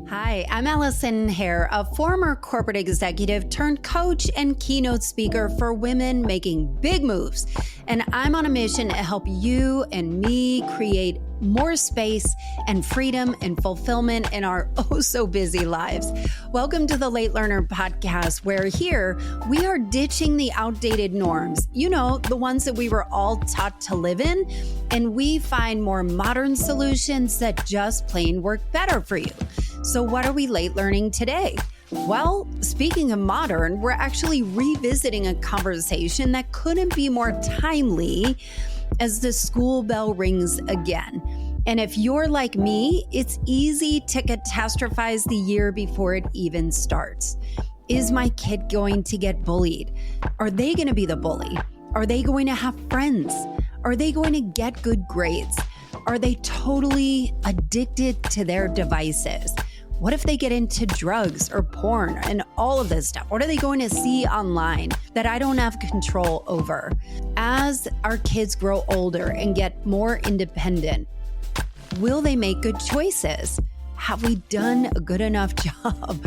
Hi, I'm Allison Hare, a former corporate executive turned coach and keynote speaker for women making big moves. And I'm on a mission to help you and me create more space and freedom and fulfillment in our oh so busy lives. Welcome to the Late Learner Podcast, where here we are ditching the outdated norms, the ones that we were all taught to live in, and we find more modern solutions that just plain work better for you. So what are we late learning today? Well, speaking of modern, we're actually revisiting a conversation that couldn't be more timely as the school bell rings again. And if you're like me, it's easy to catastrophize the year before it even starts. Is my kid going to get bullied? Are they going to be the bully? Are they going to have friends? Are they going to get good grades? Are they totally addicted to their devices? What if they get into drugs or porn and all of this stuff? What are they going to see online that I don't have control over? As our kids grow older and get more independent, will they make good choices? Have we done a good enough job?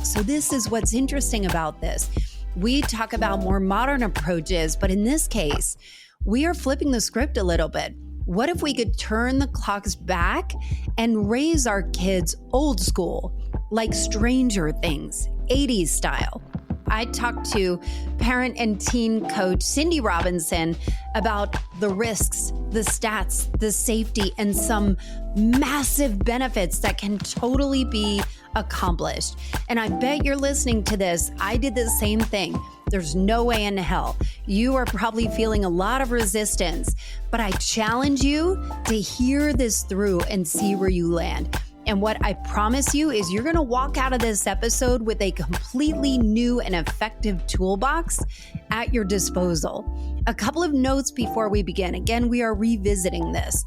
So this is what's interesting about this. We talk about more modern approaches, but in this case, we are flipping the script a little bit. What if we could turn the clocks back and raise our kids old school, like Stranger Things, 80s style? I talked to parent and teen coach Cindy Robinson about the risks, the stats, the safety, and some massive benefits that can totally be accomplished. And I bet you're listening to this. I did the same thing. There's no way in hell. You are probably feeling a lot of resistance, but I challenge you to hear this through and see where you land. And what I promise you is you're going to walk out of this episode with a completely new and effective toolbox at your disposal. A couple of notes before we begin. Again, we are revisiting this.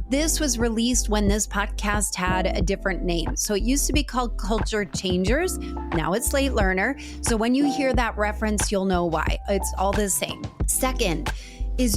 This was released when this podcast had a different name. So it used to be called Culture Changers. Now it's Late Learner. So when you hear that reference, you'll know why. It's all the same. Second,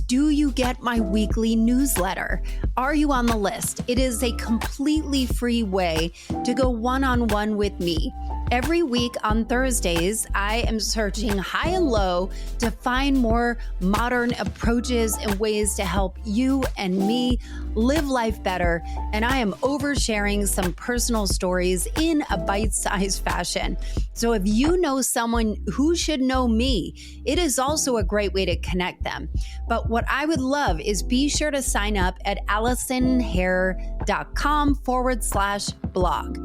do you get my weekly newsletter? Are you on the list? It is a completely free way to go one-on-one with me. Every week on Thursdays, I am searching high and low to find more modern approaches and ways to help you and me live life better. And I am oversharing some personal stories in a bite-sized fashion. So if you know someone who should know me, it is also a great way to connect them. But what I would love is be sure to sign up at AllisonHare.com/blog.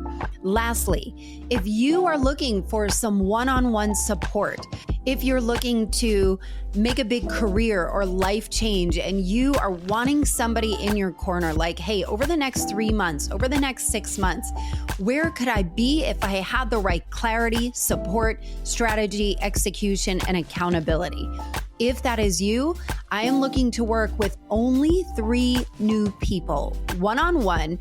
Lastly, if you are looking for some one-on-one support, if you're looking to make a big career or life change and you are wanting somebody in your corner, like, hey, over the next 3 months, over the next 6 months, where could I be if I had the right clarity, support, strategy, execution, and accountability? If that is you, I am looking to work with only 3 new people, one-on-one,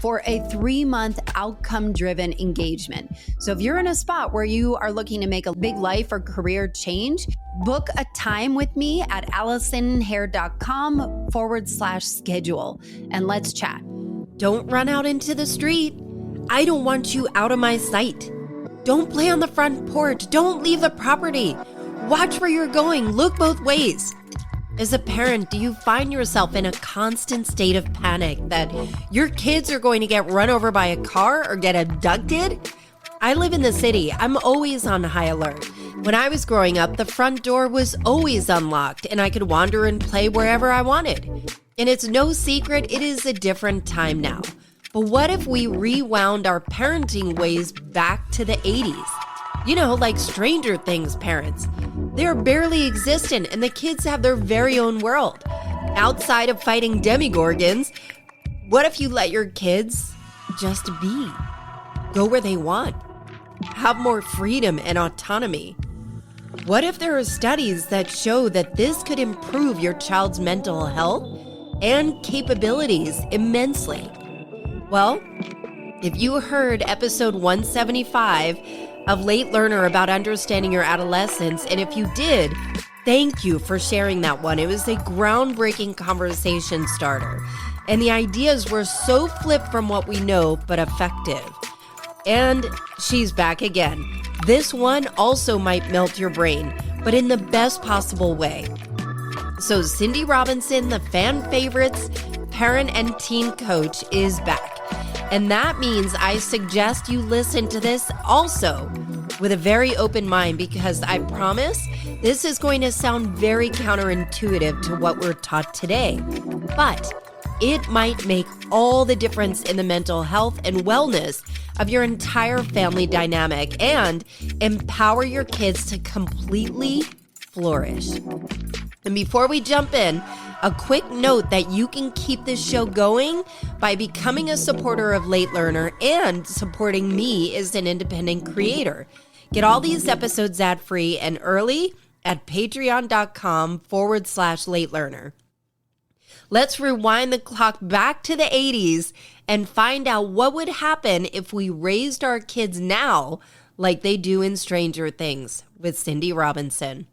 for a 3-month outcome-driven engagement. So if you're in a spot where you are looking to make a big life or career change, book a time with me at AllisonHare.com/schedule and let's chat. Don't run out into the street. I don't want you out of my sight. Don't play on the front porch. Don't leave the property. Watch where you're going. Look both ways. As a parent, do you find yourself in a constant state of panic that your kids are going to get run over by a car or get abducted? I live in the city. I'm always on high alert. When I was growing up, the front door was always unlocked and I could wander and play wherever I wanted. And it's no secret, it is a different time now. But what if we rewound our parenting ways back to the 80s? Like Stranger Things parents. They're barely existent and the kids have their very own world. Outside of fighting demigorgons, what if you let your kids just be? Go where they want. Have more freedom and autonomy. What if there are studies that show that this could improve your child's mental health and capabilities immensely? Well, if you heard episode 175 of Late Learner about understanding your adolescence, and if you did, thank you for sharing that one. It was a groundbreaking conversation starter. And the ideas were so flipped from what we know, but effective. And she's back again. This one also might melt your brain, but in the best possible way. So Cindy Robinson, the fan favorites, parent and teen coach, is back. And that means I suggest you listen to this also with a very open mind, because I promise this is going to sound very counterintuitive to what we're taught today. But it might make all the difference in the mental health and wellness of your entire family dynamic and empower your kids to completely flourish. And before we jump in, a quick note that you can keep this show going by becoming a supporter of Late Learner and supporting me as an independent creator. Get all these episodes ad-free and early at patreon.com/Late Learner. Let's rewind the clock back to the 80s and find out what would happen if we raised our kids now like they do in Stranger Things with Cindy Robinson.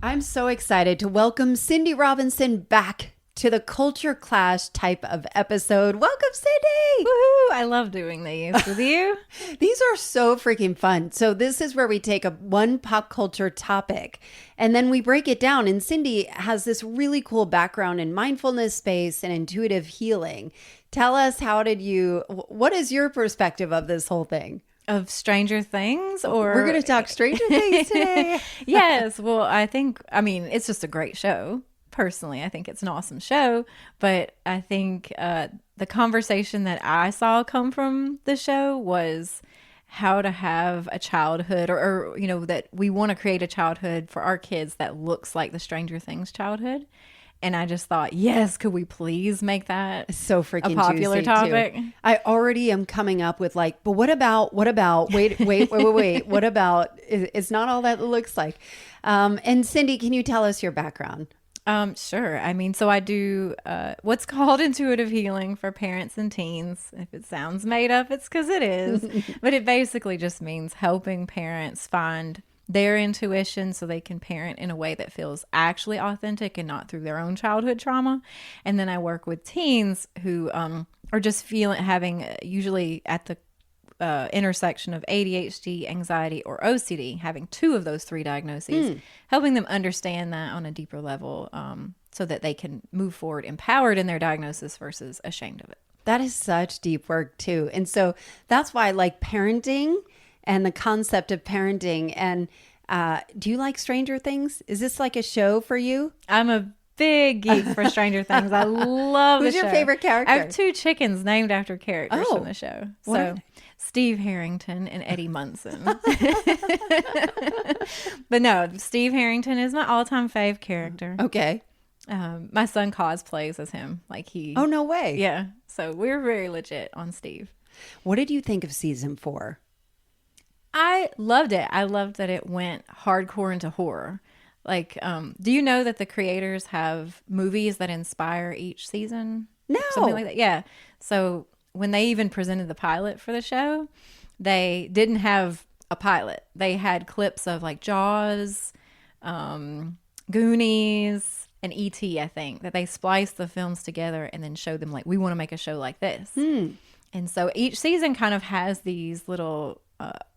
I'm so excited to welcome Cindy Robinson back to the Culture Clash type of episode. Welcome, Cindy! Woohoo! I love doing these with you. These are so freaking fun. So this is where we take one pop culture topic and then we break it down. And Cindy has this really cool background in mindfulness space and intuitive healing. Tell us, what is your perspective of this whole thing? Of Stranger Things, or we're going to talk Stranger Things today. Yes. Well, it's just a great show. Personally, I think it's an awesome show, but I think the conversation that I saw come from the show was how to have a childhood or that we want to create a childhood for our kids that looks like the Stranger Things childhood. And I just thought, yes, could we please make that so freaking a popular topic? Too. I already am coming up with but what about, wait, what about, it's not all that it looks like. And Cindy, can you tell us your background? Sure. So I do what's called intuitive healing for parents and teens. If it sounds made up, it's because it is. But it basically just means helping parents find their intuition so they can parent in a way that feels actually authentic and not through their own childhood trauma. And then I work with teens who are just having usually at the intersection of ADHD, anxiety, or OCD, having two of those three diagnoses, helping them understand that on a deeper level so that they can move forward empowered in their diagnosis versus ashamed of it. That is such deep work too. And so that's why I like parenting and the concept of parenting. And do you like Stranger Things? Is this like a show for you? I'm a big geek for Stranger Things. I love Who's the show. Who's your favorite character? I have two chickens named after characters from the show. So Steve Harrington and Eddie Munson. But no, Steve Harrington is my all-time fave character. Okay. My son cosplays as him. Oh, no way. Yeah. So we're very legit on Steve. What did you think of season 4? I loved it. I loved that it went hardcore into horror. Do you know that the creators have movies that inspire each season? No. Something like that. Yeah. So when they even presented the pilot for the show, they didn't have a pilot. They had clips of Jaws, Goonies, and E.T., I think, that they spliced the films together and then showed them we want to make a show like this. And so each season kind of has these little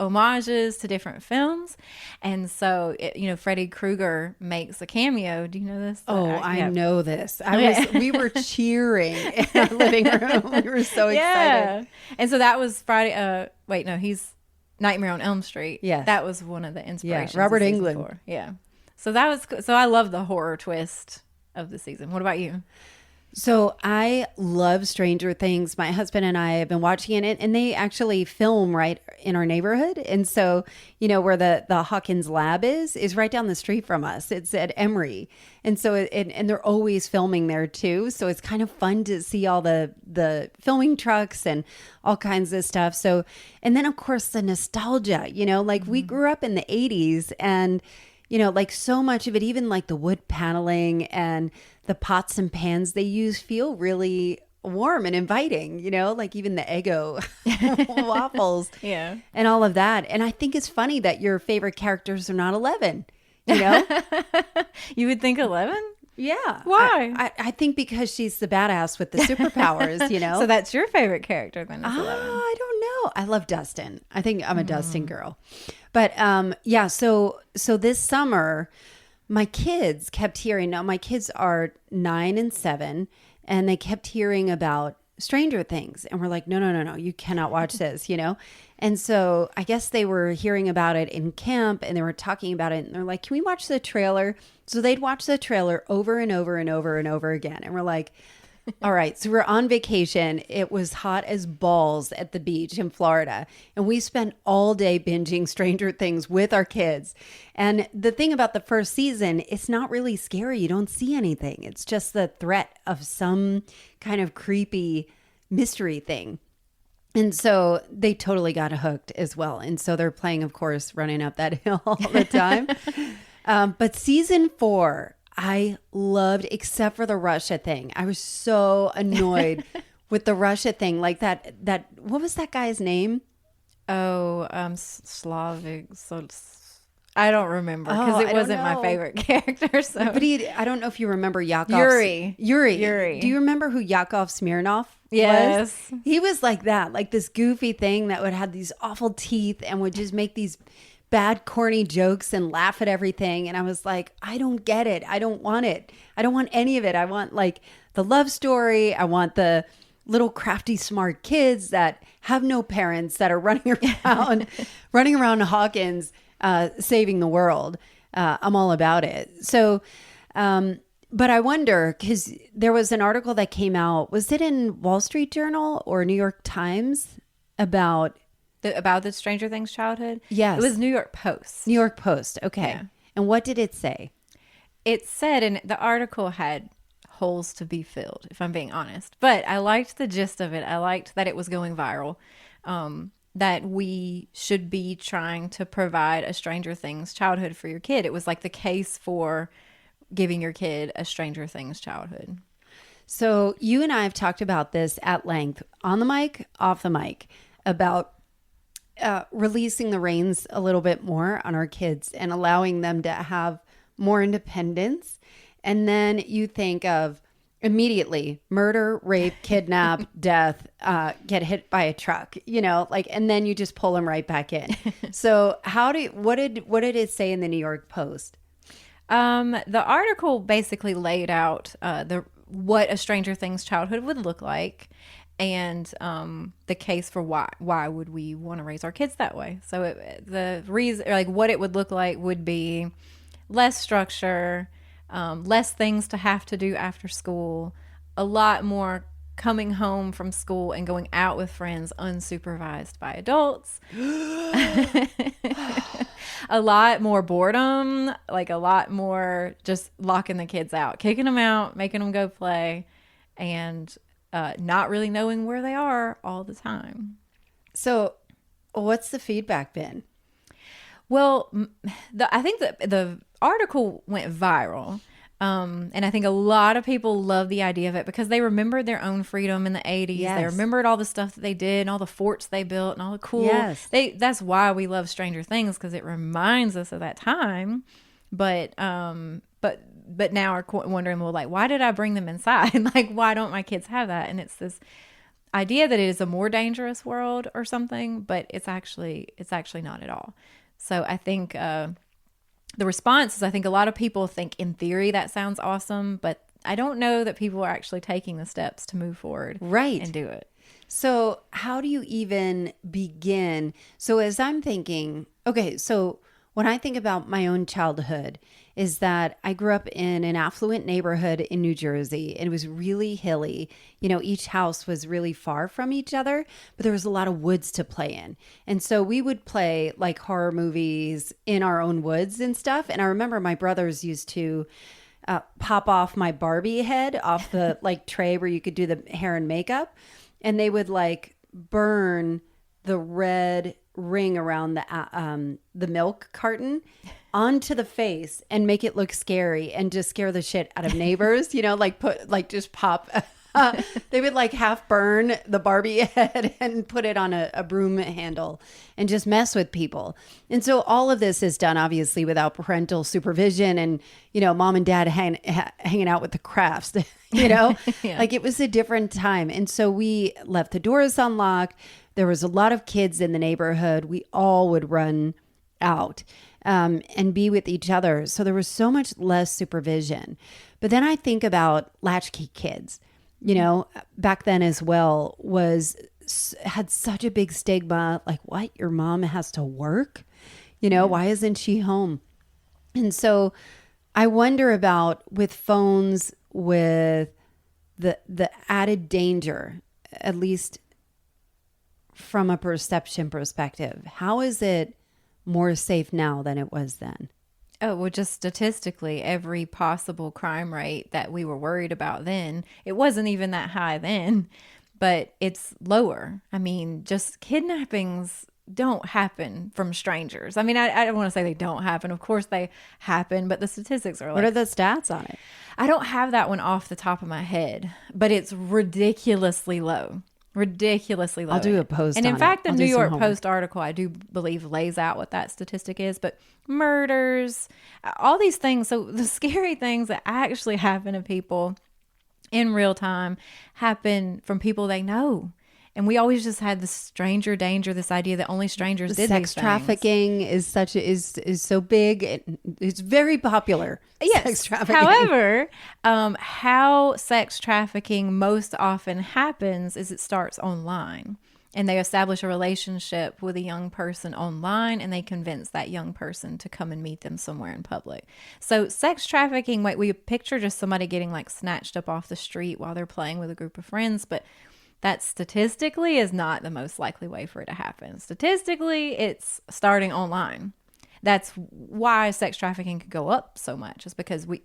homages to different films. And so, Freddy Krueger makes a cameo. Do you know this? Oh, I know this. We were cheering in our living room. We were so excited. And so that was Friday. He's Nightmare on Elm Street. Yes. That was one of the inspirations. Yeah, Robert of season Englund. 4. Yeah. So I love the horror twist of the season. What about you? So I love Stranger Things. My husband and I have been watching it, and they actually film right in our neighborhood. And so, where the Hawkins lab is right down the street from us. It's at Emory. And so, and they're always filming there too. So it's kind of fun to see all the filming trucks and all kinds of stuff. So, and then of course the nostalgia, we grew up in the 80s and so much of it, even the wood paneling and the pots and pans they use feel really warm and inviting, even the Eggo waffles and all of that. And I think it's funny that your favorite characters are not 11, You would think 11? Yeah. Why? I think because she's the badass with the superpowers, you know? So that's your favorite character then, is 11. I don't know. I love Dustin. I think I'm a Dustin girl. But yeah, so this summer, my kids kept hearing, now my kids are 9 and 7, and they kept hearing about Stranger Things. And we're like, no, you cannot watch this, you know? And so I guess they were hearing about it in camp and they were talking about it. And they're like, can we watch the trailer? So they'd watch the trailer over and over and over and over again. And we're like, all right. So we're on vacation. It was hot as balls at the beach in Florida. And we spent all day binging Stranger Things with our kids. And the thing about the first season, it's not really scary. You don't see anything. It's just the threat of some kind of creepy mystery thing. And so they totally got hooked as well. And so they're playing, of course, running up that hill all the time. But season 4, I loved, except for the Russia thing. I was so annoyed with the Russia thing. Like that, what was that guy's name? Oh, Slavic. So I don't remember because it wasn't my favorite character. So, but I don't know if you remember Yakov. Yuri. Do you remember who Yakov Smirnoff Yes. was? He was like that, like this goofy thing that would have these awful teeth and would just make these bad, corny jokes and laugh at everything. And I was like, I don't get it. I don't want it. I don't want any of it. I want like the love story. I want the little crafty, smart kids that have no parents that are running around Hawkins, saving the world. I'm all about it. So, but I wonder, because there was an article that came out, was it in Wall Street Journal or New York Times about the Stranger Things childhood? Yes. It was New York Post. New York Post. Okay. Yeah. And what did it say? It said, and the article had holes to be filled, if I'm being honest. But I liked the gist of it. I liked that it was going viral. That we should be trying to provide a Stranger Things childhood for your kid. It was like the case for giving your kid a Stranger Things childhood. So you and I have talked about this at length, on the mic, off the mic, about releasing the reins a little bit more on our kids and allowing them to have more independence. And then you think of immediately murder, rape, kidnap, death, get hit by a truck, you know, like, and then you just pull them right back in. So what did it say in the New York Post? The article basically laid out what a Stranger Things childhood would look like, and the case for why would we want to raise our kids that way. So the reason, like what it would look like, would be less structure, less things to have to do after school, a lot more coming home from school and going out with friends unsupervised by adults. A lot more boredom, like a lot more just locking the kids out, kicking them out, making them go play, and not really knowing where they are all the time. So what's the feedback been? Well, I think the article went viral. And I think a lot of people love the idea of it because they remembered their own freedom in the 80s. Yes. They remembered all the stuff that they did and all the forts they built and all the cool. Yes. That's why we love Stranger Things, because it reminds us of that time. But now are wondering, well, like, why did I bring them inside? Like, why don't my kids have that? And it's this idea that it is a more dangerous world or something, but it's actually not at all. So I think the response is, I think a lot of people think in theory that sounds awesome, but I don't know that people are actually taking the steps to move forward and do it. So how do you even begin? So as I'm thinking, okay, so when I think about my own childhood, is that I grew up in an affluent neighborhood in New Jersey. It was really hilly. You know, each house was really far from each other, but there was a lot of woods to play in. And so we would play like horror movies in our own woods and stuff. And I remember my brothers used to pop off my Barbie head off the like tray where you could do the hair and makeup. And they would like burn the red ring around the milk carton onto the face and make it look scary and just scare the shit out of neighbors, you know, like just pop They would like half burn the Barbie head and put it on a broom handle and just mess with people. And so all of this is done obviously without parental supervision and, mom and dad hanging out with the crafts, Yeah. like it was a different time. And so we left the doors unlocked. There was a lot of kids in the neighborhood. We all would run out and be with each other. So there was so much less supervision. But then I think about latchkey kids, back then as well, had such a big stigma. Like, what? Your mom has to work? Why isn't she home? And so I wonder about with phones, with the added danger, at least from a perception perspective. How is it more safe now than it was then? Oh, well, just statistically, every possible crime rate that we were worried about then, it wasn't even that high then, but it's lower. I mean, just kidnappings don't happen from strangers. I mean, I don't want to say they don't happen. Of course they happen, but the statistics are like... What are the stats on it? I don't have that one off the top of my head, but it's ridiculously low. Ridiculously low. I'll do a post and in on fact, it. the I'll New do some York homework. Post article, I do believe, lays out what that statistic is. But murders, all these things. So the scary things that actually happen to people in real time happen from people they know. And we always just had this stranger danger, this idea that only strangers did Sex these things. trafficking is so big. It's very popular. Yes. Sex trafficking. However, how sex trafficking most often happens is it starts online. And they establish a relationship with a young person online, and they convince that young person to come and meet them somewhere in public. So sex trafficking, we picture just somebody getting like snatched up off the street while they're playing with a group of friends, but that statistically is not the most likely way for it to happen. Statistically, it's starting online. That's why sex trafficking could go up so much, is because we,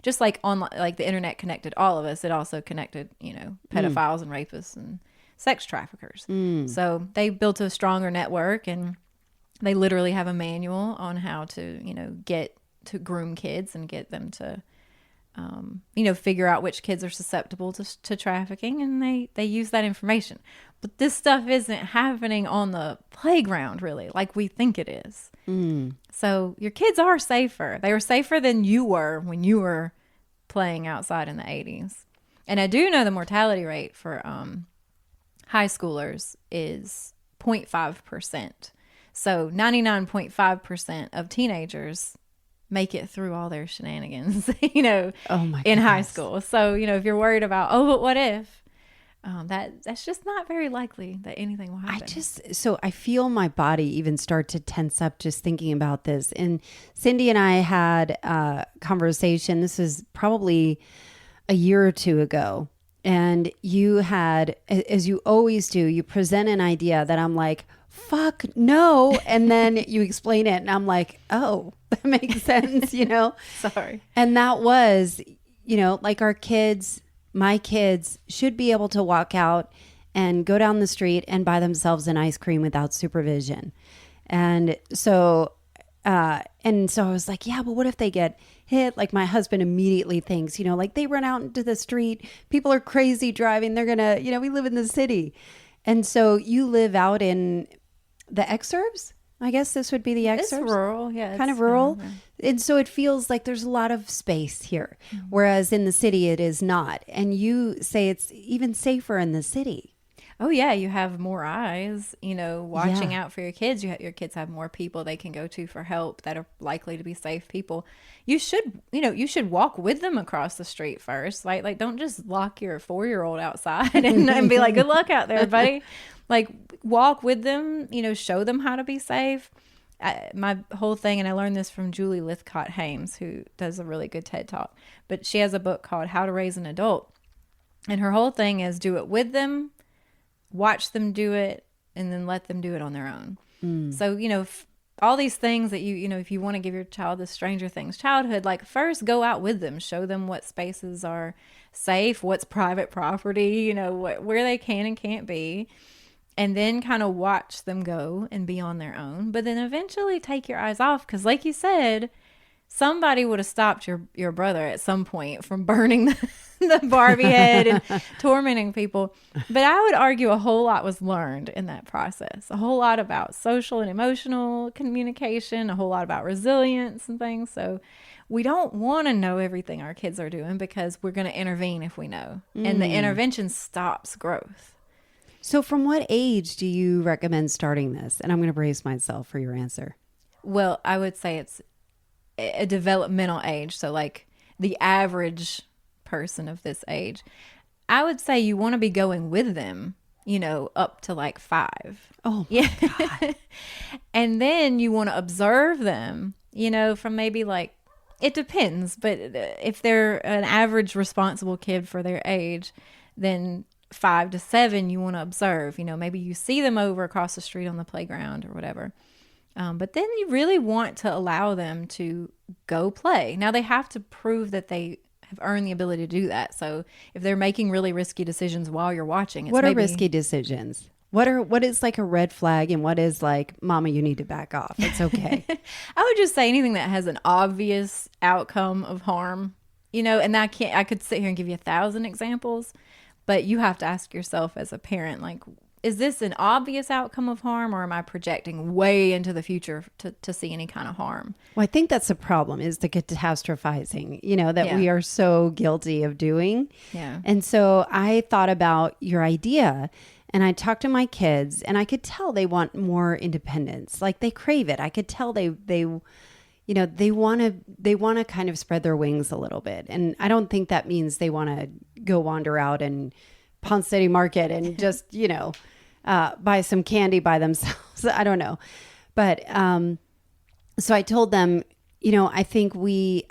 just like online, like the internet connected all of us, it also connected, pedophiles and rapists and sex traffickers. So they built a stronger network, and they literally have a manual on how to, get to groom kids and get them to, figure out which kids are susceptible to trafficking, and they use that information. But this stuff isn't happening on the playground, really, like we think it is. So your kids are safer. They were safer than you were when you were playing outside in the 80s. And I do know the mortality rate for high schoolers is 0.5%. So 99.5% of teenagers make it through all their shenanigans, in high school. So, if you're worried about, but what if, that's just not very likely that anything will happen. I feel my body even start to tense up just thinking about this. And Cindy and I had a conversation. This is probably a year or two ago. And you had, as you always do, you present an idea that I'm like, fuck no. And then you explain it and I'm like, oh, that makes sense, Sorry. And that was, like my kids should be able to walk out and go down the street and buy themselves an ice cream without supervision. And so I was like, yeah, but what if they get hit? Like my husband immediately thinks, like they run out into the street, people are crazy driving. They're going to, we live in the city. And so you live out in the exurbs. I guess this would be the exurbs. It's rural, yeah. Kind of rural. And so it feels like there's a lot of space here, whereas in the city it is not. And you say it's even safer in the city. Oh, yeah. You have more eyes, watching out for your kids. Your kids have more people they can go to for help that are likely to be safe people. You should walk with them across the street first. Like don't just lock your 4-year-old outside and be like, good luck out there, buddy. Like walk with them, show them how to be safe. My whole thing, and I learned this from Julie Lithcott-Hames, who does a really good TED Talk, but she has a book called How to Raise an Adult. And her whole thing is do it with them, watch them do it, and then let them do it on their own. So, all these things that if you want to give your child the Stranger Things childhood, like first go out with them, show them what spaces are safe, what's private property, where they can and can't be. And then kind of watch them go and be on their own. But then eventually take your eyes off. Because like you said, somebody would have stopped your brother at some point from burning the Barbie head and tormenting people. But I would argue a whole lot was learned in that process. A whole lot about social and emotional communication, a whole lot about resilience and things. So we don't want to know everything our kids are doing because we're going to intervene if we know. And the intervention stops growth. So from what age do you recommend starting this? And I'm going to brace myself for your answer. Well, I would say it's a developmental age. So like the average person of this age, I would say you want to be going with them, up to like 5. Oh, my God. And then you want to observe them, from maybe like, it depends. But if they're an average responsible kid for their age, then 5 to 7, you want to observe, maybe you see them over across the street on the playground or whatever. But then you really want to allow them to go play. Now they have to prove that they have earned the ability to do that. So if they're making really risky decisions while you're watching, what are risky decisions? What is like a red flag and what is like, Mama, you need to back off. It's okay. I would just say anything that has an obvious outcome of harm, and I could sit here and give you 1,000 examples. But you have to ask yourself as a parent, like, is this an obvious outcome of harm or am I projecting way into the future to see any kind of harm? Well, I think that's the problem is the catastrophizing, that we are so guilty of doing. Yeah. And so I thought about your idea and I talked to my kids and I could tell they want more independence. Like they crave it. I could tell they want to kind of spread their wings a little bit. And I don't think that means they want to go wander out and Ponce City Market and just, buy some candy by themselves. I don't know. But so I told them, I think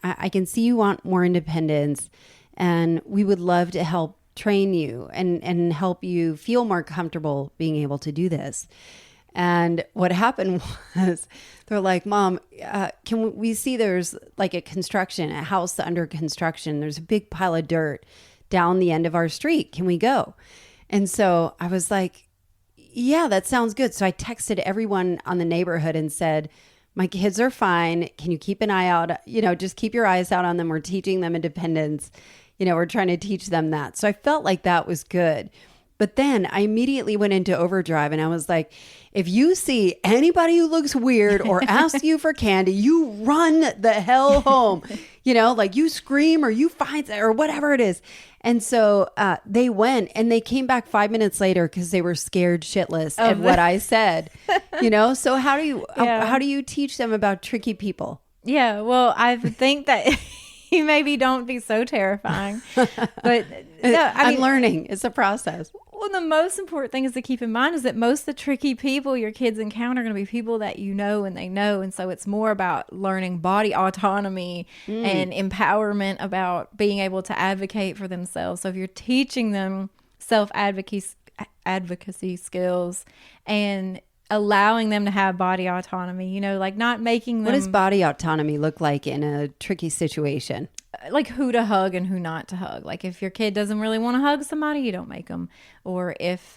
I can see you want more independence and we would love to help train you and help you feel more comfortable being able to do this. And what happened was they're like, Mom, can we see there's like a house under construction. There's a big pile of dirt down the end of our street. Can we go? And so I was like, yeah, that sounds good. So I texted everyone on the neighborhood and said, my kids are fine. Can you keep an eye out? Just keep your eyes out on them. We're teaching them independence. We're trying to teach them that. So I felt like that was good. But then I immediately went into overdrive and I was like, if you see anybody who looks weird or asks you for candy, you run the hell home, like you scream or you find or whatever it is. And so they went and they came back 5 minutes later because they were scared shitless at what I said, So how do you teach them about tricky people? Yeah, well, I think that you maybe don't be so terrifying, but no, I'm learning. It's a process. Well, the most important thing is to keep in mind is that most of the tricky people your kids encounter are going to be people that and they know. And so it's more about learning body autonomy and empowerment about being able to advocate for themselves. So if you're teaching them self-advocacy skills and allowing them to have body autonomy, like not making them... What does body autonomy look like in a tricky situation? Like who to hug and who not to hug. Like if your kid doesn't really want to hug somebody, you don't make them. Or if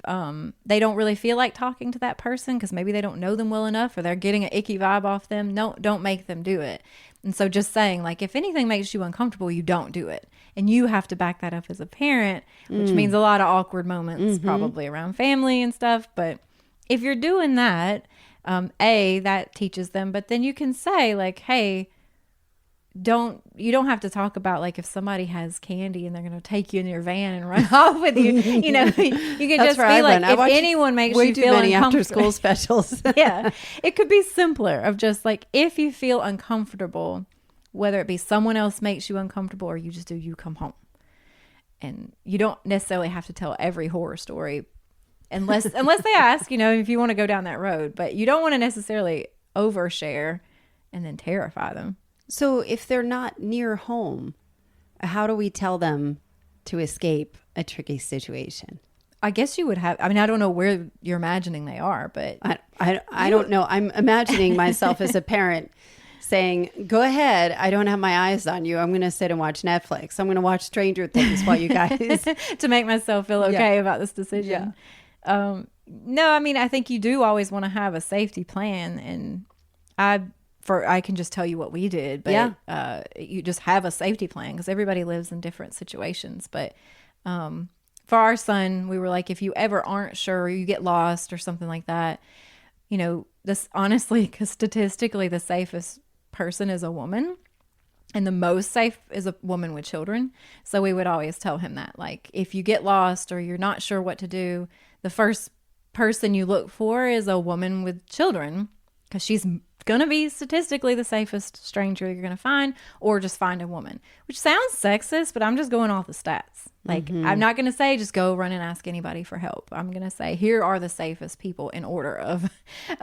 they don't really feel like talking to that person because maybe they don't know them well enough or they're getting an icky vibe off them, don't make them do it. And so just saying like if anything makes you uncomfortable, you don't do it. And you have to back that up as a parent, which means a lot of awkward moments probably around family and stuff. But if you're doing that, that teaches them. But then you can say like, hey, you don't have to talk about like if somebody has candy and they're going to take you in your van and run off with you, you can just be like, if anyone makes you feel uncomfortable. After school specials. Yeah. It could be simpler of just like, if you feel uncomfortable, whether it be someone else makes you uncomfortable or you just do, you come home. And you don't necessarily have to tell every horror story unless they ask, if you want to go down that road, but you don't want to necessarily overshare and then terrify them. So if they're not near home, how do we tell them to escape a tricky situation? I guess you would have, I don't know where you're imagining they are, but I don't know. I'm imagining myself as a parent saying, go ahead. I don't have my eyes on you. I'm going to sit and watch Netflix. I'm going to watch Stranger Things while you guys. To make myself feel okay about this decision. Yeah. No, I think you do always want to have a safety plan. And I can just tell you what we did, but you just have a safety plan because everybody lives in different situations. But for our son, we were like, if you ever aren't sure, or you get lost or something like that, this honestly, because statistically the safest person is a woman. And the most safe is a woman with children. So we would always tell him that, like, if you get lost or you're not sure what to do, the first person you look for is a woman with children, because she's going to be statistically the safest stranger you're going to find, or just find a woman, which sounds sexist, but I'm just going off the stats. Like, I'm not going to say just go run and ask anybody for help. I'm going to say here are the safest people in order of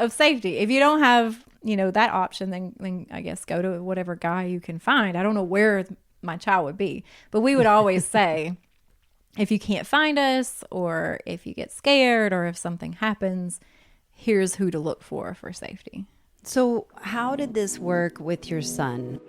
safety. If you don't have, that option, then I guess go to whatever guy you can find. I don't know where my child would be, but we would always say, if you can't find us, or if you get scared, or if something happens, here's who to look for safety. So how did this work with your son?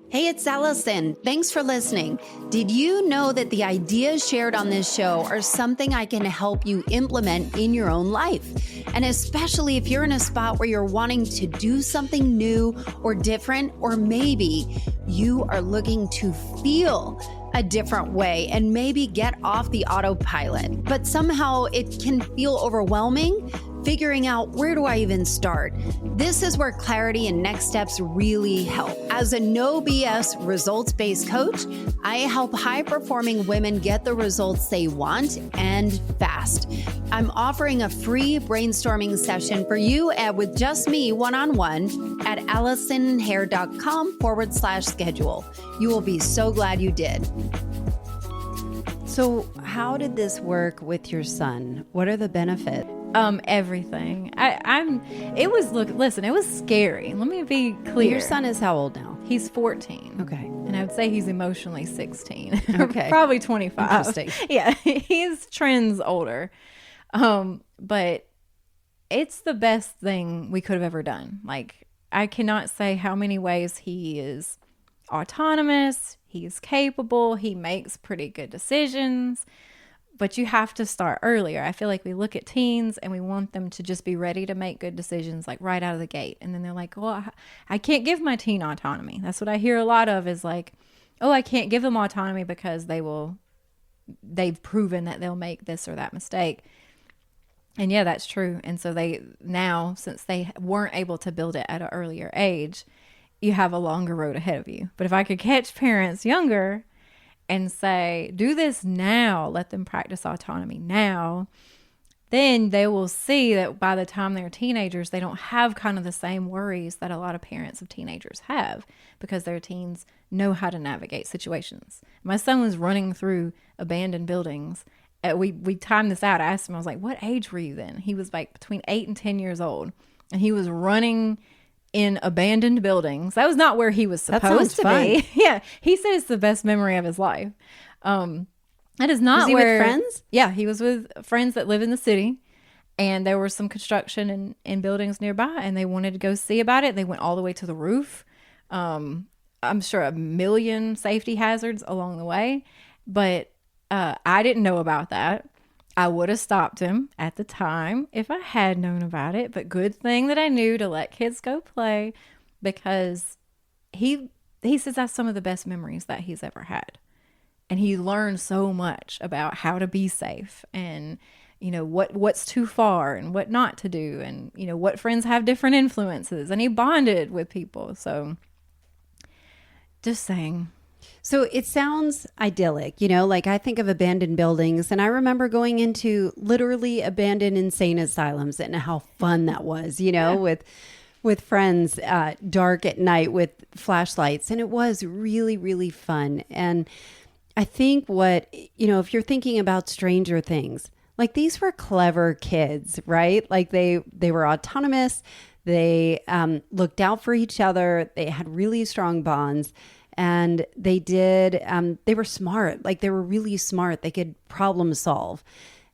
Hey, it's Allison. Thanks for listening. Did you know that the ideas shared on this show are something I can help you implement in your own life? And especially if you're in a spot where you're wanting to do something new or different, or maybe you are looking to feel a different way and maybe get off the autopilot, but somehow it can feel overwhelming figuring out, where do I even start? This is where clarity and next steps really help. As a no BS results-based coach, I help high-performing women get the results they want and fast. I'm offering a free brainstorming session for you with just me one-on-one at AllisonHair.com/schedule. You will be so glad you did. So how did this work with your son? What are the benefits? Everything. It was scary. Let me be clear. Your son is how old now? He's 14. Okay. And I would say he's emotionally 16. Okay. Probably 25. Interesting. Yeah. He's trends older. But it's the best thing we could have ever done. Like, I cannot say how many ways he is autonomous. He's capable. He makes pretty good decisions. But you have to start earlier. I feel like we look at teens and we want them to just be ready to make good decisions, like right out of the gate. And then they're like, well, I can't give my teen autonomy. That's what I hear a lot of, is like, oh, I can't give them autonomy because they've proven that they'll make this or that mistake. And yeah, that's true. And so since they weren't able to build it at an earlier age, you have a longer road ahead of you. But if I could catch parents younger and say, do this now, let them practice autonomy now, then they will see that by the time they're teenagers, they don't have kind of the same worries that a lot of parents of teenagers have, because their teens know how to navigate situations. My son was running through abandoned buildings. We timed this out. I asked him, I was like, what age were you then? He was like between 8 and 10 years old. And he was running in abandoned buildings. That was not where he was supposed to be. Yeah. He said it's the best memory of his life. That is not was he where... with friends? Yeah. He was with friends that live in the city, and there was some construction in buildings nearby, and they wanted to go see about it. They went all the way to the roof. I'm sure a million safety hazards along the way, but I didn't know about that. I would have stopped him at the time if I had known about it, but good thing that I knew to let kids go play, because he says that's some of the best memories that he's ever had. And he learned so much about how to be safe, and what's too far and what not to do, and what friends have different influences, and he bonded with people. So just saying. So it sounds idyllic, like I think of abandoned buildings, and I remember going into literally abandoned insane asylums and how fun that was, with friends, dark at night with flashlights. And it was really, really fun. And I think if you're thinking about Stranger Things, like, these were clever kids, right? Like they were autonomous. They looked out for each other. They had really strong bonds. And they were smart. Like, they were really smart. They could problem solve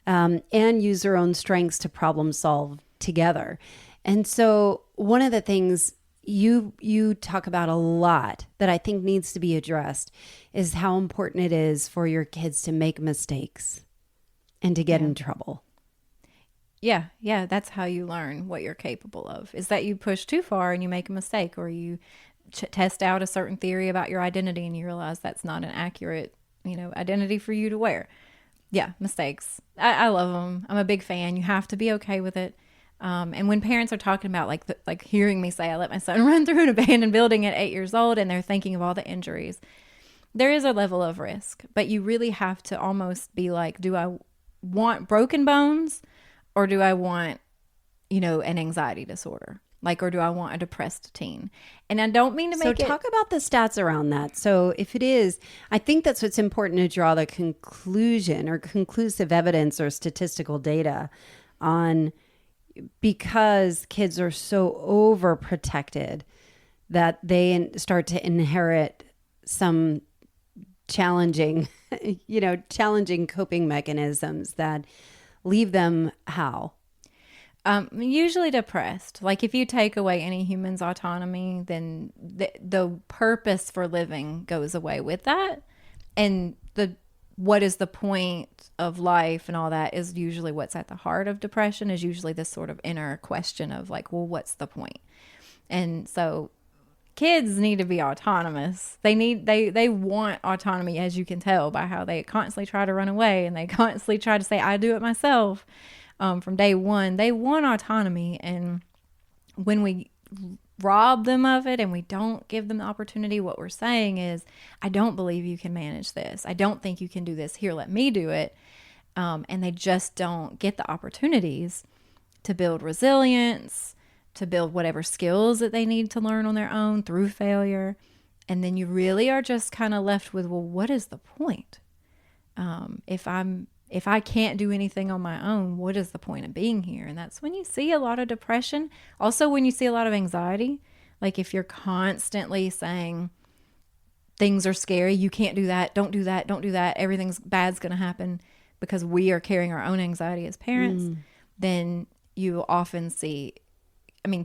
and use their own strengths to problem solve together. And so one of the things you talk about a lot that I think needs to be addressed is how important it is for your kids to make mistakes and to get in trouble. Yeah, that's how you learn what you're capable of. Is that you push too far and you make a mistake, or you test out a certain theory about your identity and you realize that's not an accurate, identity for you to wear. Yeah, mistakes. I love them. I'm a big fan. You have to be okay with it. And when parents are talking about like hearing me say, I let my son run through an abandoned building at 8 years old, and they're thinking of all the injuries, there is a level of risk, but you really have to almost be like, do I want broken bones, or do I want, an anxiety disorder? Like, or do I want a depressed teen? And I don't mean to make So talk about the stats around that. So if it is, I think that's what's important to draw the conclusion or conclusive evidence or statistical data on, because kids are so overprotected that they start to inherit some challenging coping mechanisms that leave them how? Usually depressed. Like, if you take away any human's autonomy, then the purpose for living goes away with that. And what is the point of life and all that is usually what's at the heart of depression, is usually this sort of inner question of like, well, what's the point? And so kids need to be autonomous. They want autonomy, as you can tell by how they constantly try to run away and they constantly try to say, I do it myself. From day one, they want autonomy. And when we rob them of it and we don't give them the opportunity, what we're saying is, I don't believe you can manage this. I don't think you can do this. Here, let me do it. And they just don't get the opportunities to build resilience, to build whatever skills that they need to learn on their own through failure. And then you really are just kind of left with, well, what is the point? If I can't do anything on my own, what is the point of being here? And that's when you see a lot of depression. Also, when you see a lot of anxiety, like if you're constantly saying things are scary, you can't do that, don't do that, don't do that, everything's bad's going to happen, because we are carrying our own anxiety as parents, then you often see,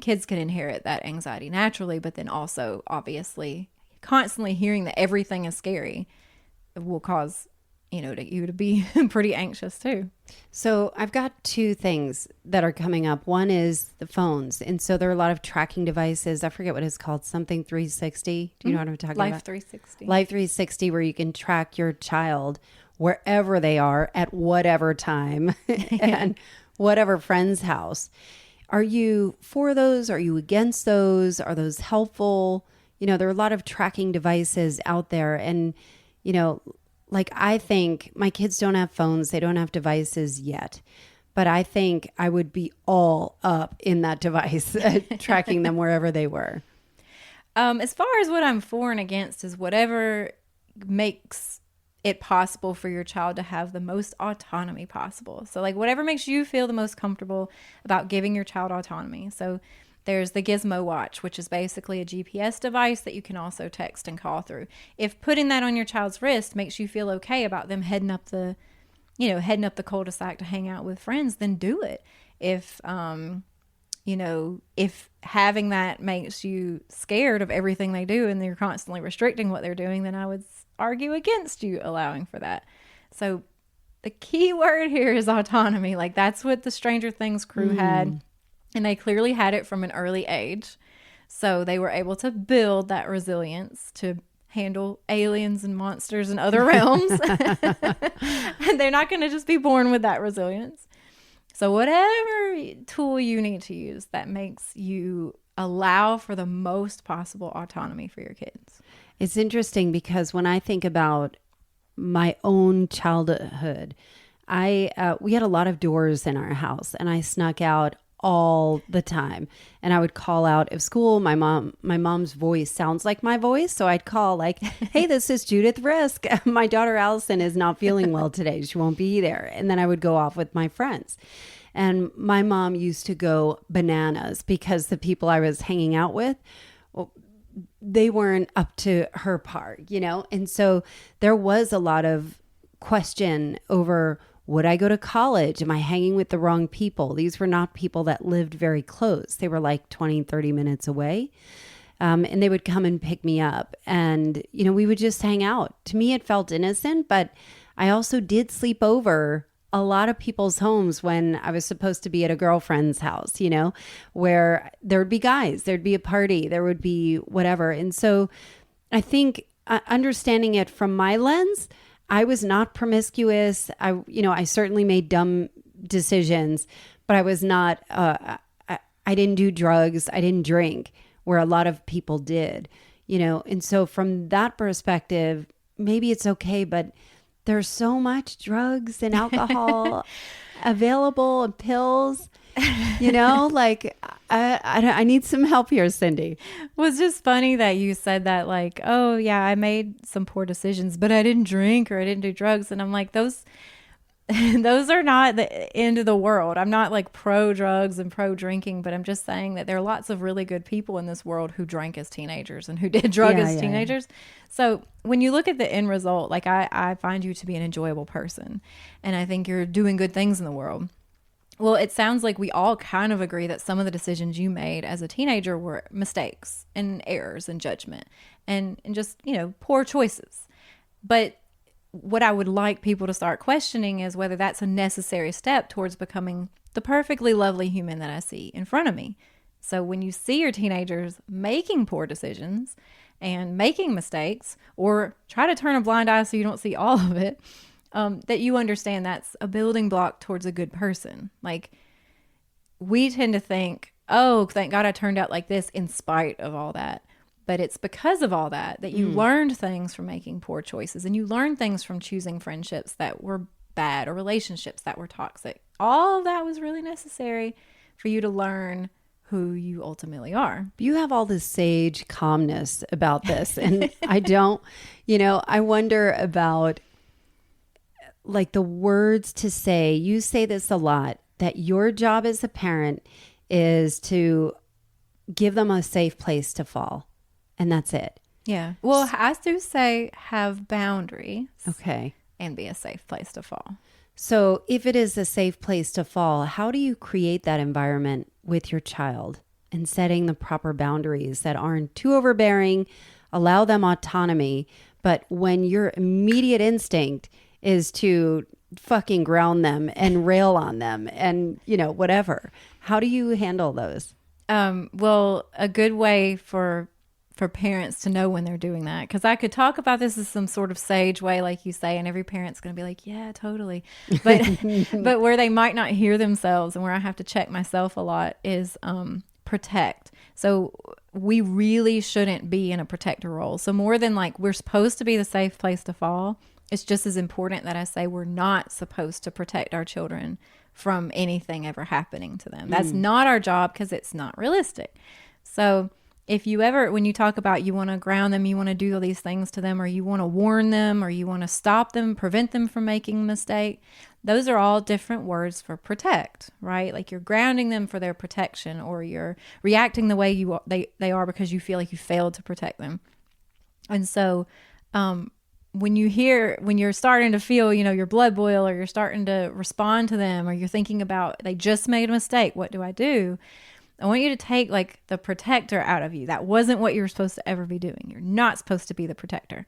kids can inherit that anxiety naturally, but then also obviously constantly hearing that everything is scary will cause you to be pretty anxious too. So I've got two things that are coming up. One is the phones. And so there are a lot of tracking devices. I forget what it's called, something 360. Do you know what I'm talking about? Life 360. Life 360, where you can track your child wherever they are at whatever time and whatever friend's house. Are you for those? Are you against those? Are those helpful? There are a lot of tracking devices out there. And, like, I think my kids don't have phones. They don't have devices yet. But I think I would be all up in that device, tracking them wherever they were. As far as what I'm for and against is whatever makes it possible for your child to have the most autonomy possible. So like whatever makes you feel the most comfortable about giving your child autonomy. So there's the Gizmo Watch, which is basically a GPS device that you can also text and call through. If putting that on your child's wrist makes you feel okay about them heading up the cul-de-sac to hang out with friends, then do it. If having that makes you scared of everything they do and you're constantly restricting what they're doing, then I would argue against you allowing for that. So the key word here is autonomy. Like, that's what the Stranger Things crew had. And they clearly had it from an early age. So they were able to build that resilience to handle aliens and monsters in other realms. And they're not going to just be born with that resilience. So whatever tool you need to use that makes you allow for the most possible autonomy for your kids. It's interesting because when I think about my own childhood, we had a lot of doors in our house, and I snuck out all the time. And I would call out of school. My mom's voice sounds like my voice. So I'd call like, hey, this is Judith Risk. My daughter Allison is not feeling well today. She won't be there. And then I would go off with my friends. And my mom used to go bananas because the people I was hanging out with, well, they weren't up to her par, And so there was a lot of question over, would I go to college? Am I hanging with the wrong people? These were not people that lived very close. They were like 20, 30 minutes away. And they would come and pick me up. And, we would just hang out. To me, it felt innocent, but I also did sleep over a lot of people's homes when I was supposed to be at a girlfriend's house, where there would be guys, there'd be a party, there would be whatever. And so I think understanding it from my lens, I was not promiscuous. I certainly made dumb decisions, but I was not, I didn't do drugs. I didn't drink where a lot of people did, and so from that perspective, maybe it's okay, but there's so much drugs and alcohol available and pills, like I need some help here, Cindy. Well, it's just funny that you said that, like, oh yeah, I made some poor decisions, but I didn't drink or I didn't do drugs. And I'm like, those are not the end of the world. I'm not like pro drugs and pro drinking, but I'm just saying that there are lots of really good people in this world who drank as teenagers and who did drug as teenagers. So when you look at the end result, like I find you to be an enjoyable person, and I think you're doing good things in the world. Well, it sounds like we all kind of agree that some of the decisions you made as a teenager were mistakes and errors and judgment and just, poor choices. But what I would like people to start questioning is whether that's a necessary step towards becoming the perfectly lovely human that I see in front of me. So when you see your teenagers making poor decisions and making mistakes, or try to turn a blind eye so you don't see all of it, that you understand that's a building block towards a good person. Like, we tend to think, oh, thank God I turned out like this in spite of all that. But it's because of all that you learned things from making poor choices, and you learned things from choosing friendships that were bad or relationships that were toxic. All of that was really necessary for you to learn who you ultimately are. You have all this sage calmness about this. And I don't, I wonder about like the words to say. You say this a lot, that your job as a parent is to give them a safe place to fall. And that's it. Yeah. Well, I do say have boundaries. Okay. And be a safe place to fall. So if it is a safe place to fall, how do you create that environment with your child and setting the proper boundaries that aren't too overbearing, allow them autonomy, but when your immediate instinct is to fucking ground them and rail on them and, whatever. How do you handle those? Well, a good way for parents to know when they're doing that, because I could talk about this as some sort of sage way, like you say, and every parent's going to be like, yeah, totally. But but where they might not hear themselves and where I have to check myself a lot is protect. So we really shouldn't be in a protector role. So more than like we're supposed to be the safe place to fall, it's just as important that I say we're not supposed to protect our children from anything ever happening to them. That's not our job, because it's not realistic. So if you ever, when you talk about you want to ground them, you want to do all these things to them, or you want to warn them, or you want to stop them, prevent them from making a mistake, those are all different words for protect, right? Like you're grounding them for their protection, or you're reacting the way they are because you feel like you failed to protect them. And so when you're starting to feel, your blood boil, or you're starting to respond to them, or you're thinking about they just made a mistake, what do? I want you to take like the protector out of you. That wasn't what you were supposed to ever be doing. You're not supposed to be the protector.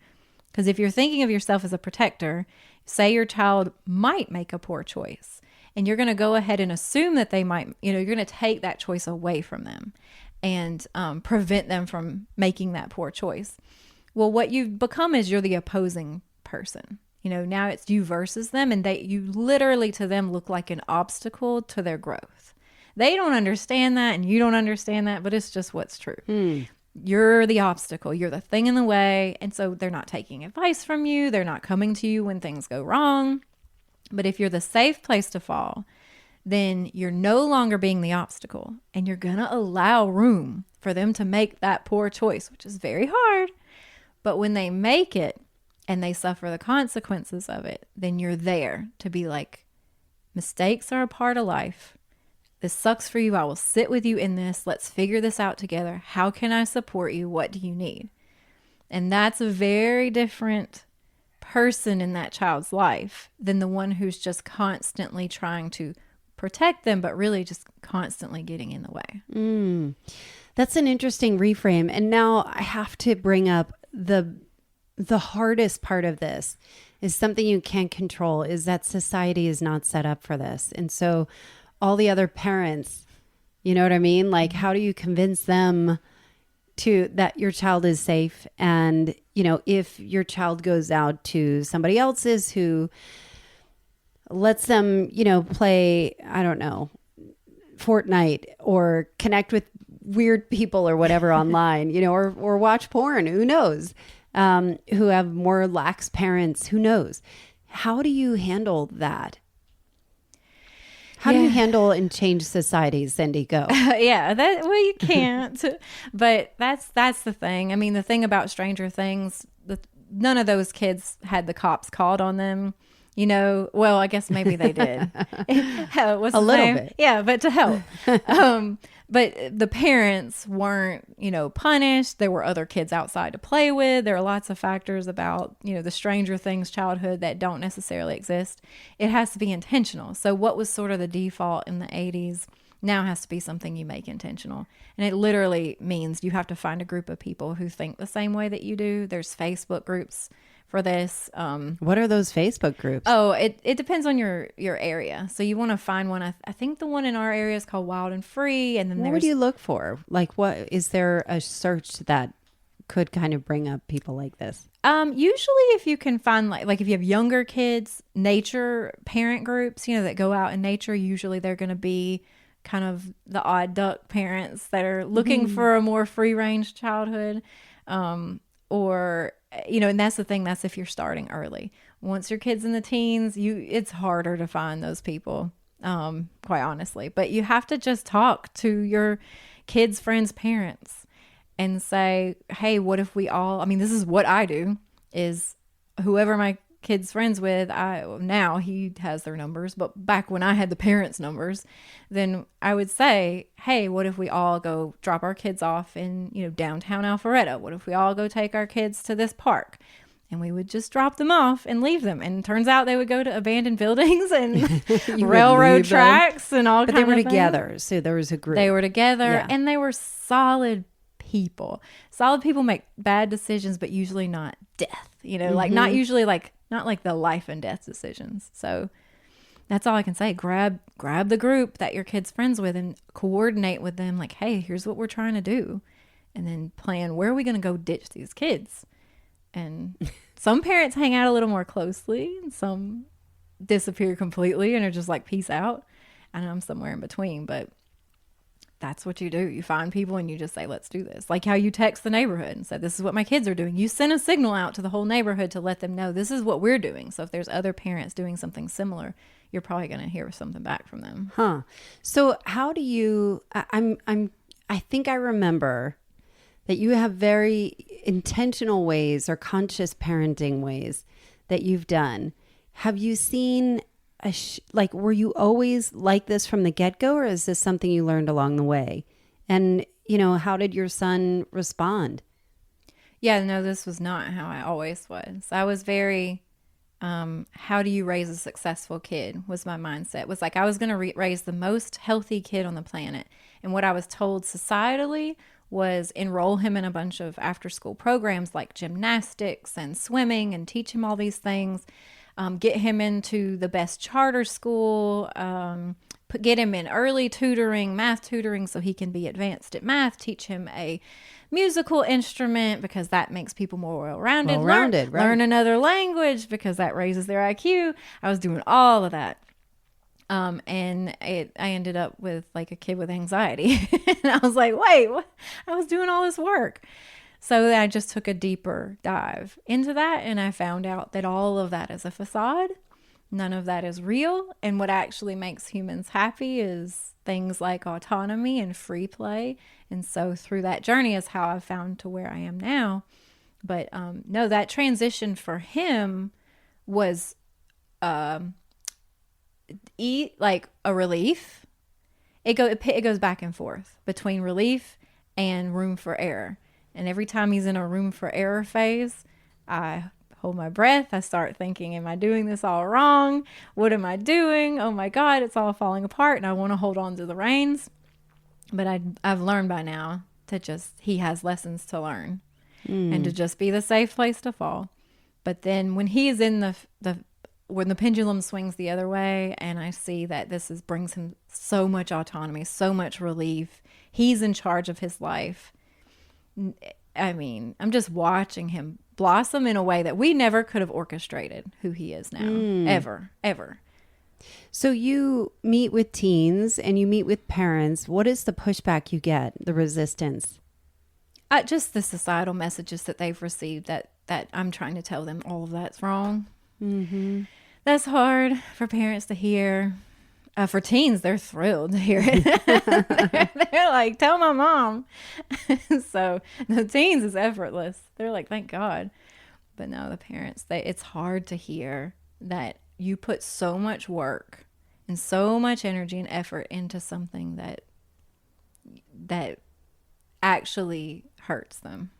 Because if you're thinking of yourself as a protector, say your child might make a poor choice, and you're going to go ahead and assume that they might, you're going to take that choice away from them and prevent them from making that poor choice. Well, what you've become is you're the opposing person. Now it's you versus them, and you literally to them look like an obstacle to their growth. They don't understand that, and you don't understand that, but it's just what's true. You're the obstacle. You're the thing in the way. And so they're not taking advice from you. They're not coming to you when things go wrong. But if you're the safe place to fall, then you're no longer being the obstacle, and you're going to allow room for them to make that poor choice, which is very hard. But when they make it and they suffer the consequences of it, then you're there to be like, mistakes are a part of life. This sucks for you. I will sit with you in this. Let's figure this out together. How can I support you? What do you need? And that's a very different person in that child's life than the one who's just constantly trying to protect them, but really just constantly getting in the way. That's an interesting reframe. And now I have to bring up the hardest part of this. is something you can't control, is that society is not set up for this. And so all the other parents, you know what I mean? Like, how do you convince them that your child is safe? And, you know, if your child goes out to somebody else's who lets them, you know, play, I don't know, Fortnite or connect with weird people or whatever online, you know, or watch porn, who knows, who have more lax parents, who knows. How do you handle that? How do you handle and change society, Cindy? Go. You can't. But that's the thing. I mean, the thing about Stranger Things, none of those kids had the cops called on them. You know, well, I guess maybe they did. What's a little name? bit. Yeah, but to help. But the parents weren't, you know, punished. There were other kids outside to play with. There are lots of factors about, you know, the Stranger Things childhood that don't necessarily exist. It has to be intentional. So what was sort of the default in the 80s now has to be something you make intentional. And it literally means you have to find a group of people who think the same way that you do. There's Facebook groups for this. What are those Facebook groups? Oh, it depends on your area. So you want to find one. I think the one in our area is called Wild and Free. And then what do you look for? Like, what is there a search that could kind of bring up people like this? Usually if you can find like if you have younger kids, nature parent groups, you know, that go out in nature, usually they're going to be kind of the odd duck parents that are looking for a more free range childhood. Or, you know, and that's the thing, that's if you're starting early. Once your kid's in the teens, it's harder to find those people, quite honestly. But you have to just talk to your kids' friends' parents and say, hey, what if we all, I mean, this is what I do, is whoever my kid's friends with, now he has their numbers, but back when I had the parents' numbers, then I would say, hey, what if we all go drop our kids off in, you know, downtown Alpharetta? What if we all go take our kids to this park? And we would just drop them off and leave them. And it turns out they would go to abandoned buildings and railroad tracks and all kinds of things. But they were together, so there was a group. They were together, and they were solid people. Solid people make bad decisions, but usually not death. You know, like not usually not like the life and death decisions. So that's all I can say. Grab the group that your kid's friends with and coordinate with them. Like, hey, here's what we're trying to do. And then plan, where are we going to go ditch these kids? And some parents hang out a little more closely and some disappear completely and are just like, peace out. And I'm somewhere in between, but that's what you do. You find people and you just say, let's do this. Like how you text the neighborhood and said, this is what my kids are doing. You send a signal out to the whole neighborhood to let them know this is what we're doing. So if there's other parents doing something similar, you're probably going to hear something back from them. Huh. So how do you, I think I remember that you have very intentional ways or conscious parenting ways that you've done. Have you seen were you always like this from the get-go, or is this something you learned along the way? And, you know, how did your son respond? Yeah, no, this was not how I always was. I was very, how do you raise a successful kid was my mindset. It was like I was going to raise the most healthy kid on the planet. And what I was told societally was enroll him in a bunch of after-school programs like gymnastics and swimming and teach him all these things. Get him into the best charter school, get him in early tutoring, math tutoring, so he can be advanced at math, teach him a musical instrument because that makes people more well-rounded. Right. Learn another language because that raises their IQ. I was doing all of that. And I ended up with like a kid with anxiety. And I was like, wait, what? I was doing all this work. So I just took a deeper dive into that, and I found out that all of that is a facade. None of that is real. And what actually makes humans happy is things like autonomy and free play. And so through that journey is how I've found to where I am now. But no, that transition for him was like a relief. It goes back and forth between relief and room for error. And every time he's in a room for error phase, I hold my breath. I start thinking, am I doing this all wrong? What am I doing? Oh my God, it's all falling apart. And I want to hold on to the reins. But I've learned by now to he has lessons to learn and to just be the safe place to fall. But then when he's in when the pendulum swings the other way, and I see that brings him so much autonomy, so much relief. He's in charge of his life. I mean, I'm just watching him blossom in a way that we never could have orchestrated who he is now, ever. So you meet with teens and you meet with parents. What is the pushback you get, the resistance? Just the societal messages that they've received that I'm trying to tell them all of that's wrong. Mm-hmm. That's hard for parents to hear. For teens, they're thrilled to hear it. They're like, tell my mom. So the teens is effortless. They're like, thank God. But no, the parents, it's hard to hear that you put so much work and so much energy and effort into something that actually hurts them.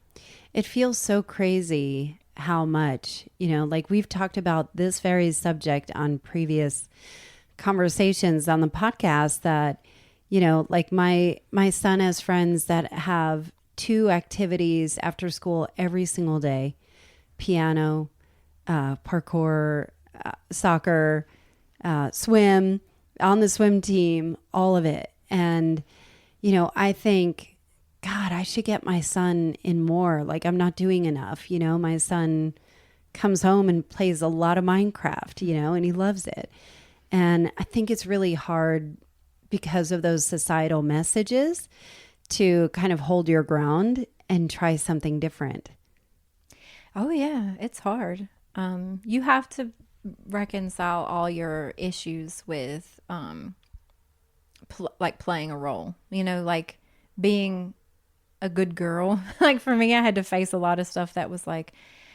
It feels so crazy how much, like we've talked about this very subject on previous conversations on the podcast that, like my son has friends that have 2 activities after school every single day: piano, parkour, soccer, swim, on the swim team, all of it. And, I think, God, I should get my son in more. Like, I'm not doing enough. My son comes home and plays a lot of Minecraft, and he loves it. And I think it's really hard because of those societal messages to kind of hold your ground and try something different. Oh, yeah, it's hard. You have to reconcile all your issues with like playing a role, like being a good girl. Like for me, I had to face a lot of stuff that was like,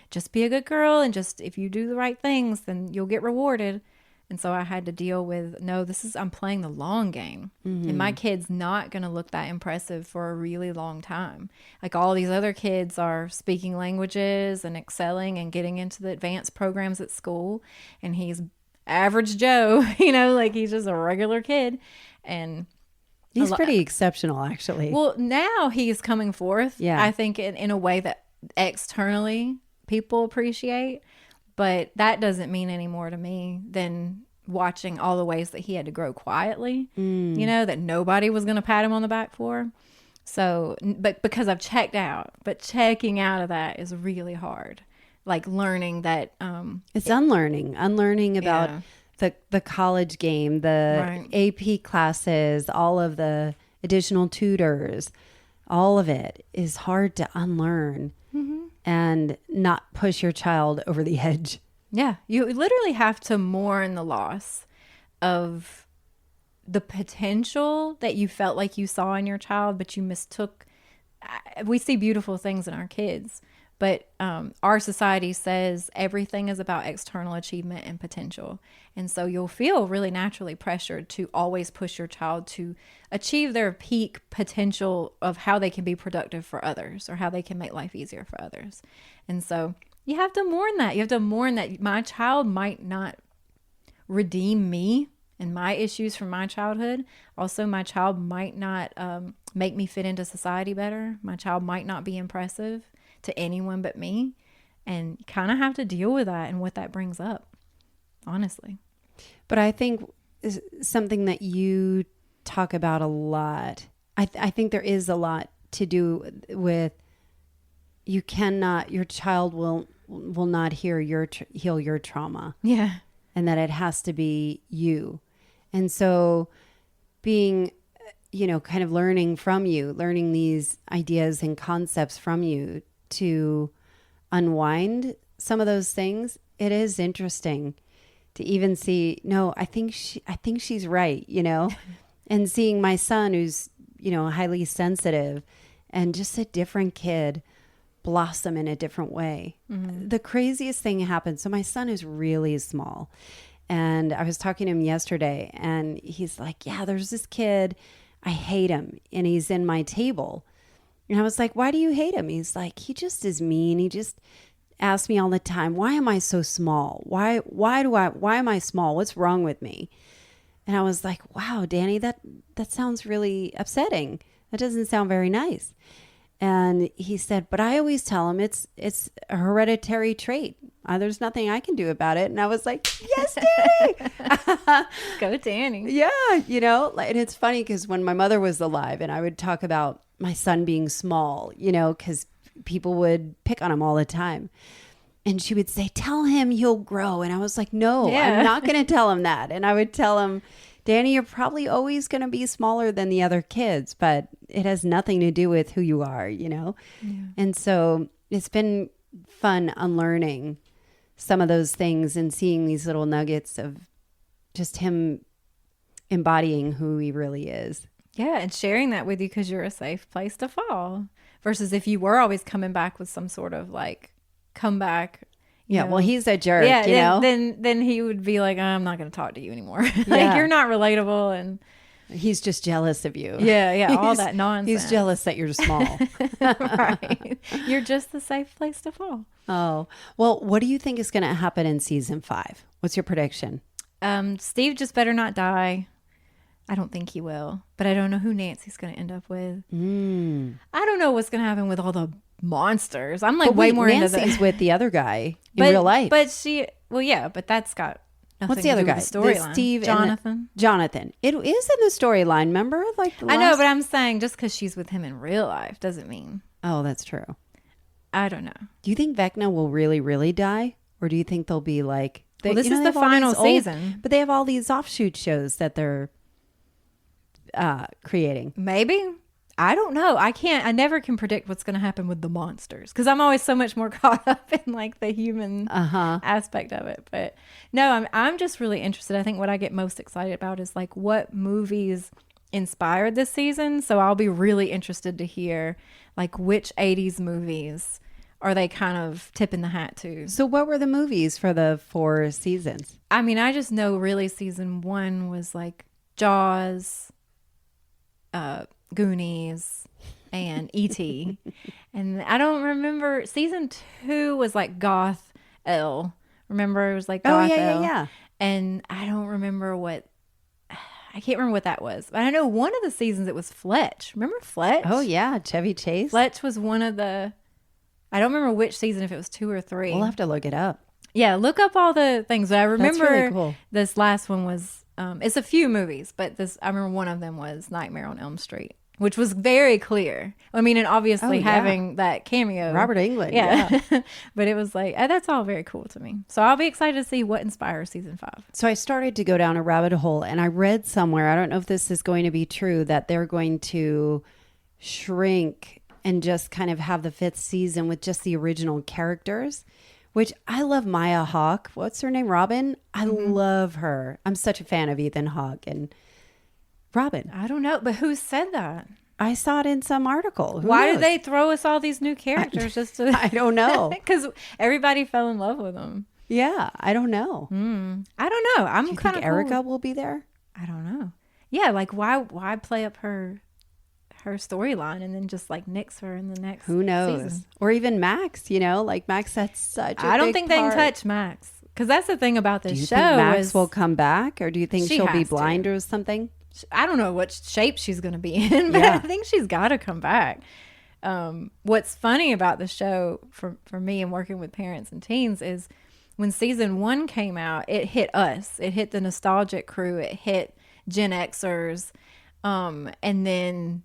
just be a good girl, and just if you do the right things, then you'll get rewarded. And so I had to deal with, no, I'm playing the long game. Mm-hmm. And my kid's not going to look that impressive for a really long time. Like all these other kids are speaking languages and excelling and getting into the advanced programs at school. And he's average Joe, like he's just a regular kid. And he's pretty exceptional, actually. Well, now he's coming forth, yeah. I think, in a way that externally people appreciate. But that doesn't mean any more to me than watching all the ways that he had to grow quietly, that nobody was going to pat him on the back for. So, but because I've checked out, but checking out of that is really hard. Like learning that. It's unlearning about the college game, the AP classes, all of the additional tutors, all of it is hard to unlearn. Mm-hmm. And not push your child over the edge. Yeah. You literally have to mourn the loss of the potential that you felt like you saw in your child, but you mistook. We see beautiful things in our kids, but our society says everything is about external achievement and potential. And so you'll feel really naturally pressured to always push your child to achieve their peak potential of how they can be productive for others or how they can make life easier for others. And so you have to mourn that. You have to mourn that my child might not redeem me and my issues from my childhood. Also, my child might not make me fit into society better. My child might not be impressive to anyone but me, and kind of have to deal with that and what that brings up, honestly. But I think is something that you talk about a lot. I think there is a lot to do with your child will not heal your trauma. Yeah. And that it has to be you. And so being, kind of learning these ideas and concepts from you to unwind some of those things, it is interesting to even see, no, I think she's right, and seeing my son who's, highly sensitive and just a different kid blossom in a different way. Mm-hmm. The craziest thing happened. So my son is really small, and I was talking to him yesterday, and he's like, yeah, there's this kid, I hate him, and he's in my table. And I was like, why do you hate him? He's like, he just is mean. He just asks me all the time, why am I so small? Why am I small? What's wrong with me? And I was like, wow, Danny, that sounds really upsetting. That doesn't sound very nice. And he said, but I always tell him it's a hereditary trait. There's nothing I can do about it. And I was like, yes, Danny. Go Danny. Yeah, and it's funny because when my mother was alive and I would talk about my son being small, because people would pick on him all the time. And she would say, tell him he'll grow. And I was like, no, I'm not going to tell him that. And I would tell him, Danny, you're probably always going to be smaller than the other kids, but it has nothing to do with who you are, Yeah. And so it's been fun unlearning some of those things and seeing these little nuggets of just him embodying who he really is. Yeah, and sharing that with you because you're a safe place to fall. Versus if you were always coming back with some sort of like comeback. Yeah, well, he's a jerk, Then he would be like, I'm not going to talk to you anymore. You're not relatable. And he's just jealous of you. Yeah, all that nonsense. He's jealous that you're small. Right. You're just the safe place to fall. Oh, well, what do you think is going to happen in season 5? What's your prediction? Steve just better not die. I don't think he will, but I don't know who Nancy's going to end up with. I don't know what's going to happen with all the monsters. I'm like way more into Nancy's with the other guy in real life. But but that's got nothing What's the other guy? The storyline. Steve Jonathan. Jonathan. It is in the storyline. Remember, I know, but I'm saying just because she's with him in real life doesn't mean. Oh, that's true. I don't know. Do you think Vecna will really, really die, or do you think they'll be like? This is the final season, but they have all these offshoot shows that they're creating. Maybe. I don't know. I never can predict what's going to happen with the monsters because I'm always so much more caught up in like the human aspect of it. But no, I'm just really interested. I think what I get most excited about is like what movies inspired this season. So I'll be really interested to hear like which 80s movies are they kind of tipping the hat to. So what were the movies for the 4 seasons? I mean, I just know really season 1 was like Jaws, Goonies, and E.T. And I don't remember. Season 2 was like Goth L. Remember, it was like Goth L. Yeah. And I don't remember I can't remember what that was. But I know one of the seasons it was Fletch. Remember Fletch? Oh, yeah. Chevy Chase. Fletch was one of the, I don't remember which season, if it was 2 or 3. We'll have to look it up. Yeah, look up all the things. I remember That's really cool. This last one was, it's a few movies, but I remember one of them was Nightmare on Elm Street, which was very clear. I mean, and obviously having that cameo. Robert Englund. Yeah. But it was like, that's all very cool to me. So I'll be excited to see what inspires season 5. So I started to go down a rabbit hole and I read somewhere, I don't know if this is going to be true, that they're going to shrink and just kind of have the 5th season with just the original characters. Which I love Maya Hawke. What's her name? Robin? I love her. I'm such a fan of Ethan Hawke and Robin. I don't know, but who said that? I saw it in some article. Why did they throw us all these new characters just to... I don't know. Because everybody fell in love with them. Yeah, I don't know. I don't know. I'm kind of Erica will be there? I don't know. Yeah, like why play up her storyline and then just like nix her in the next Who knows? season. Or even Max, like Max, that's such a I don't big think part. they can touch Max. Because that's the thing about this do you show. Think Max will come back? Or do you think she'll be has to. blind or something? I don't know what shape she's going to be in, but I think she's got to come back. What's funny about the show for me and working with parents and teens is when season 1 came out, it hit us. It hit the nostalgic crew. It hit Gen Xers. And then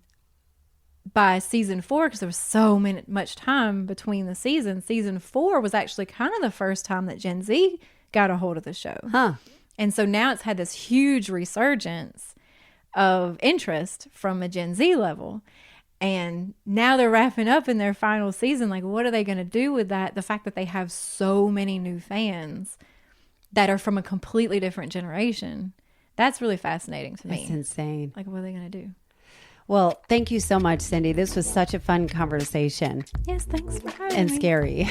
by season 4, because there was so much time between the seasons, season 4 was actually kind of the first time that Gen Z got a hold of the show. And so now it's had this huge resurgence of interest from a Gen Z level. And now they're wrapping up in their final season. Like, what are they going to do with that? The fact that they have so many new fans that are from a completely different generation. That's really fascinating to me. That's insane. Like, what are they going to do? Well, thank you so much, Cindy. This was such a fun conversation. Yes, thanks for having and me. Scary,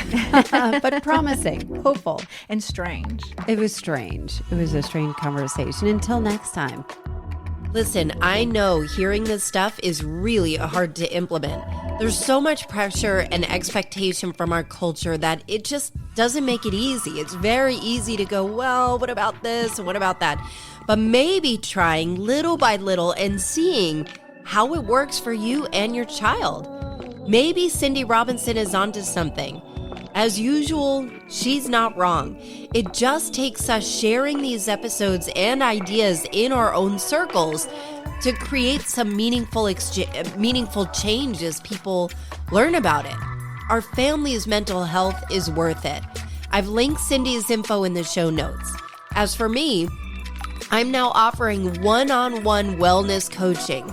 but promising, hopeful. And strange. It was strange. It was a strange conversation. Until next time. Listen, I know hearing this stuff is really hard to implement. There's so much pressure and expectation from our culture that it just doesn't make it easy. It's very easy to go, well, what about this and what about that? But maybe trying little by little and seeing how it works for you and your child. Maybe Cindy Robinson is onto something. As usual, she's not wrong. It just takes us sharing these episodes and ideas in our own circles to create some meaningful change as people learn about it. Our family's mental health is worth it. I've linked Cindy's info in the show notes. As for me, I'm now offering one-on-one wellness coaching.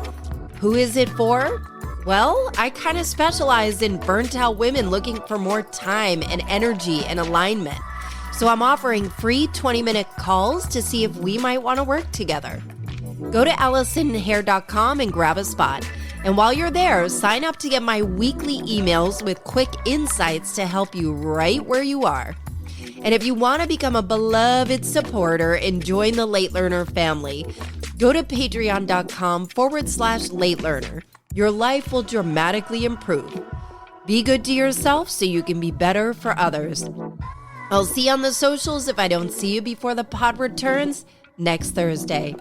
Who is it for? Well, I kind of specialize in burnt-out women looking for more time and energy and alignment. So I'm offering free 20-minute calls to see if we might want to work together. Go to AllisonHair.com and grab a spot. And while you're there, sign up to get my weekly emails with quick insights to help you right where you are. And if you want to become a beloved supporter and join the Late Learner family, go to patreon.com/Late Learner. Your life will dramatically improve. Be good to yourself so you can be better for others. I'll see you on the socials if I don't see you before the pod returns next Thursday.